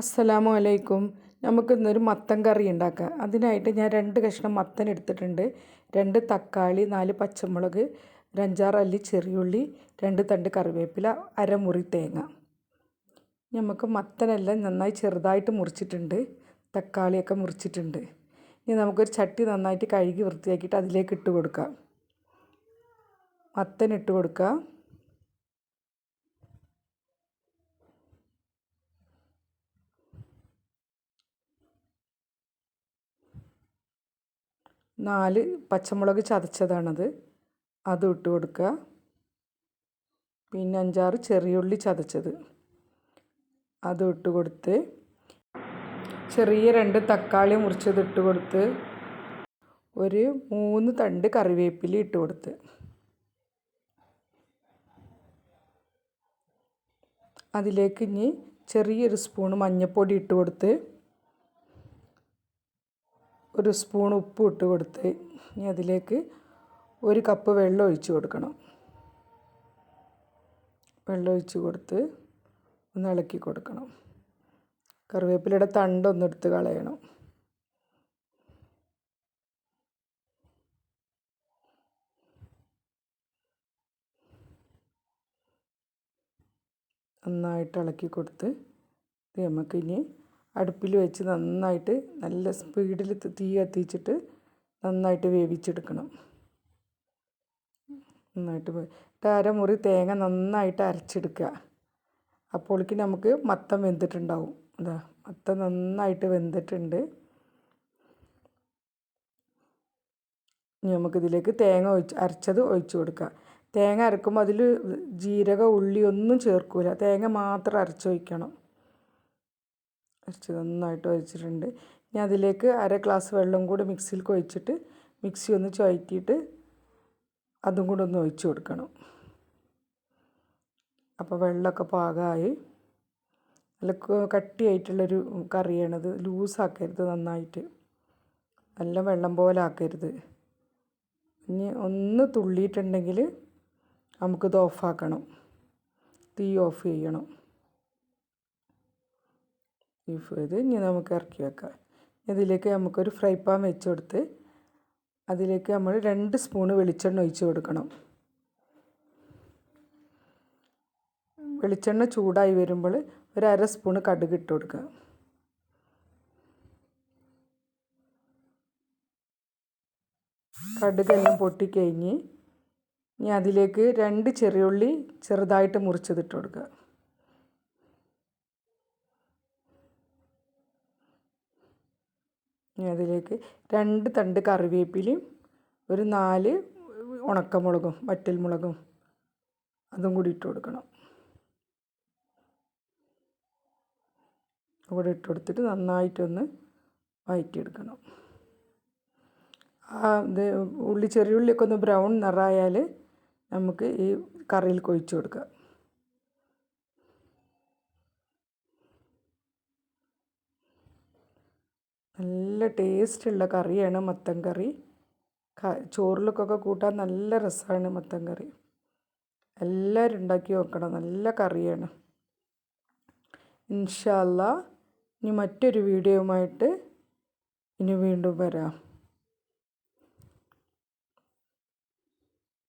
അസ്സലാമു അലൈക്കും. നമുക്കിന്നൊരു മത്തൻ കറി ഉണ്ടാക്കാം. അതിനായിട്ട് ഞാൻ 2 കഷ്ണം മത്തൻ എടുത്തിട്ടുണ്ട്. 2 തക്കാളി, 4 പച്ചമുളക്, ഒരു 5-6 അല്ലി ചെറിയുള്ളി, 2 തണ്ട് കറിവേപ്പില, അരമുറി തേങ്ങ. നമുക്ക് മത്തനെല്ലാം നന്നായി ചെറുതായിട്ട് മുറിച്ചിട്ടുണ്ട്. തക്കാളിയൊക്കെ മുറിച്ചിട്ടുണ്ട്. ഇനി നമുക്കൊരു ചട്ടി നന്നായിട്ട് കഴുകി വൃത്തിയാക്കിയിട്ട് അതിലേക്ക് ഇട്ട് കൊടുക്കാം. മത്തൻ ഇട്ട് കൊടുക്കുക. നാല് പച്ചമുളക് ചതച്ചതാണത്, അതും ഇട്ട് കൊടുക്കുക. പിന്നെ 5-6 ചെറിയുള്ളി ചതച്ചത് അതും ഇട്ട് കൊടുത്ത്, ചെറിയ 2 തക്കാളി മുറിച്ചത് ഇട്ട് കൊടുത്ത്, ഒരു 3 തണ്ട് കറിവേപ്പില ഇട്ട് കൊടുത്ത്, അതിലേക്ക് ഇനി ചെറിയൊരു സ്പൂൺ മഞ്ഞൾപ്പൊടി ഇട്ട് കൊടുത്ത്, ഒരു സ്പൂൺ ഉപ്പ് ഇട്ട് കൊടുത്ത്, ഇനി അതിലേക്ക് 1 കപ്പ് വെള്ളം ഒഴിച്ച് കൊടുക്കണം. വെള്ളം ഒഴിച്ച് കൊടുത്ത് ഒന്ന് ഇളക്കി കൊടുക്കണം. കറിവേപ്പിലയുടെ തണ്ടൊന്നും എടുത്ത് കളയണം. നന്നായിട്ട് ഇളക്കി കൊടുത്ത് നമുക്കിനി അടുപ്പിൽ വെച്ച് നന്നായിട്ട് നല്ല സ്പീഡിൽ തീ കത്തിച്ചിട്ട് നന്നായിട്ട് വേവിച്ചെടുക്കണം. നന്നായിട്ട് അരമുറി തേങ്ങ നന്നായിട്ട് അരച്ചെടുക്കുക. അപ്പോഴേക്ക് നമുക്ക് മത്തൻ വെന്തിട്ടുണ്ടാവും. ഇതാ മത്തൻ നന്നായിട്ട് വെന്തിട്ടുണ്ട്. ഇനി നമുക്കിതിലേക്ക് തേങ്ങ അരച്ചത് ഒഴിച്ച് കൊടുക്കുക. തേങ്ങ അരക്കുമ്പോൾ അതിൽ ജീരകം, ഉള്ളി ഒന്നും ചേർക്കില്ല. തേങ്ങ മാത്രം അരച്ചൊഴിക്കണം. അരച്ച് നന്നായിട്ട് ഒഴിച്ചിട്ടുണ്ട്. ഇനി അതിലേക്ക് 1/2 ഗ്ലാസ് വെള്ളം കൂടി മിക്സിയിലേക്ക് ഒഴിച്ചിട്ട് മിക്സി ഒന്ന് ചുഴറ്റിയിട്ട് അതും കൂടെ ഒന്ന് ഒഴിച്ച് കൊടുക്കണം. അപ്പോൾ വെള്ളമൊക്കെ പാകമായി. നല്ല കട്ടിയായിട്ടുള്ളൊരു കറിയാണത്. ലൂസാക്കരുത്, നന്നായിട്ട് നല്ല വെള്ളം പോലെ ആക്കരുത്. ഇനി ഒന്ന് തുള്ളിയിട്ടുണ്ടെങ്കിൽ നമുക്കിത് ഓഫാക്കണം. തീ ഓഫ് ചെയ്യണം. ഓഫ് ചെയ്ത് ഇനി നമുക്ക് ഇറക്കി വെക്കാം. ഇതിലേക്ക് നമുക്കൊരു ഫ്രൈ പാൻ വെച്ച് കൊടുത്ത് അതിലേക്ക് നമ്മൾ 2 സ്പൂണ് വെളിച്ചെണ്ണ ഒഴിച്ച് കൊടുക്കണം. വെളിച്ചെണ്ണ ചൂടായി വരുമ്പോൾ ഒരു 1/2 സ്പൂണ് കടുക് ഇട്ട് കൊടുക്കുക. കടുകെല്ലാം പൊട്ടിക്കഴിഞ്ഞ് ഇനി അതിലേക്ക് 2 ചെറിയുള്ളി ചെറുതായിട്ട് മുറിച്ചതിട്ട് കൊടുക്കുക. ഇനി അതിലേക്ക് 2 തണ്ട് കറിവേപ്പിലയും ഒരു 4 ഉണക്കമുളകും വറ്റൽമുളകും അതും കൂടി ഇട്ട് കൊടുക്കണം. കൂടെ ഇട്ട് കൊടുത്തിട്ട് നന്നായിട്ടൊന്ന് വഴറ്റിയെടുക്കണം. ചെറിയുള്ളിയൊക്കെ ഒന്ന് ബ്രൗൺ നിറമായാൽ നമുക്ക് ഈ കറിയിൽ ഒഴിച്ച് കൊടുക്കാം. നല്ല ടേസ്റ്റുള്ള കറിയാണ് മത്തൻ കറി. ചോറിലൊക്കെ കൂട്ടാൻ നല്ല രസമാണ് മത്തൻ കറി. എല്ലാവരും ഉണ്ടാക്കി നോക്കണം. നല്ല കറിയാണ്. ഇൻഷാ അല്ലാ ഇനി മറ്റൊരു വീഡിയോയുമായിട്ട് ഇനി വീണ്ടും വരാം.